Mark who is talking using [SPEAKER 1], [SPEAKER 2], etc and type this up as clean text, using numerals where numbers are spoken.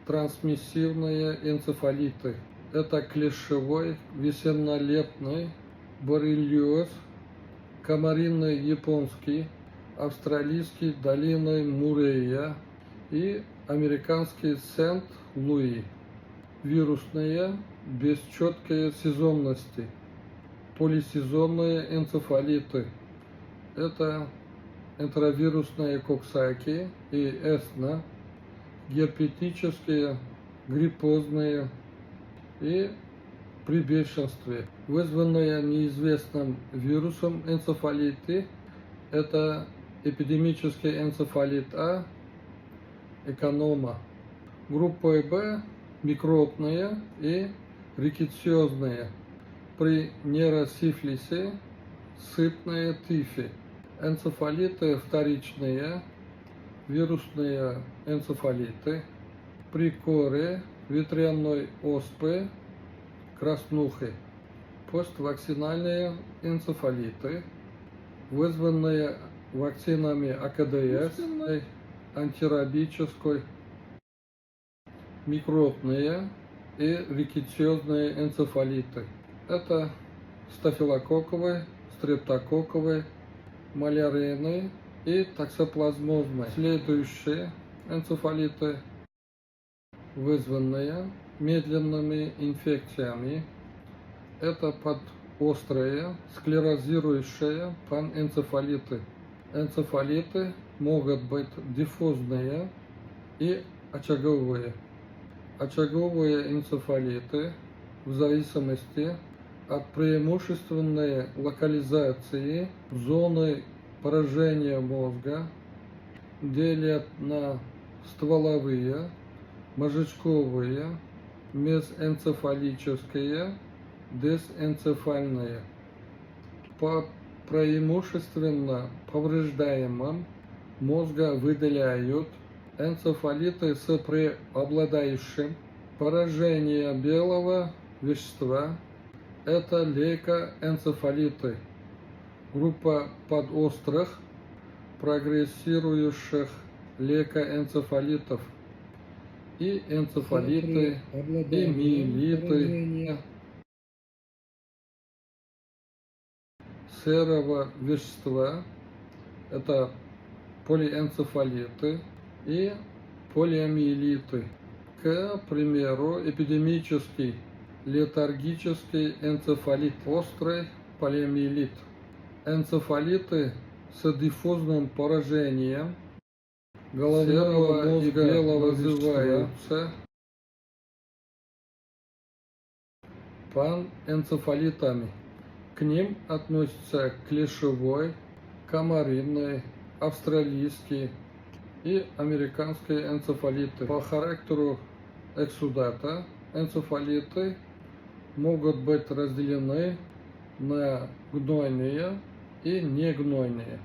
[SPEAKER 1] трансмиссивные энцефалиты. Это клещевой, весеннолетний, боррелиоз, комариный японский, австралийский долиной Муррея и американский Сент-Луи. Вирусные, без четкой сезонности. Полисезонные энцефалиты. Это энтеровирусные коксаки и эсна, герпетические, гриппозные и при бешенстве. Вызванные неизвестным вирусом энцефалиты – это эпидемический энцефалит А, эконома. Группа Б – микробные и рикетсиозные. При нейросифилисе – сыпные тифи. Энцефалиты вторичные, вирусные энцефалиты. При коре, ветряной оспы, краснухи. Поствакцинальные энцефалиты, вызванные вакцинами АКДС, антирабической, микробные и рикетсиозные энцефалиты. Это стафилококковые, стрептококковые, малярийные и токсоплазмозные. Следующие энцефалиты, вызванные медленными инфекциями, это подострые, склерозирующие панэнцефалиты. Энцефалиты могут быть диффузные и очаговые. Очаговые энцефалиты в зависимости от преимущественной локализации зоны поражения мозга делят на стволовые, мозжечковые, мезэнцефалические, дисэнцефальные. По преимущественно повреждаемым мозга выделяют энцефалиты с преобладающим поражением белого вещества. Это лейкоэнцефалиты. Группа подострых, прогрессирующих лейкоэнцефалитов и энцефалиты, и миелиты серого вещества, это полиэнцефалиты и полиомиелиты. К примеру, эпидемический летаргический энцефалит, острый полиомиелит. Энцефалиты с диффузным поражением головного мозга называются панэнцефалитами. К ним относятся клещевой, комариный, австралийский и американский энцефалиты. По характеру эксудата энцефалиты могут быть разделены на гнойные и негнойные.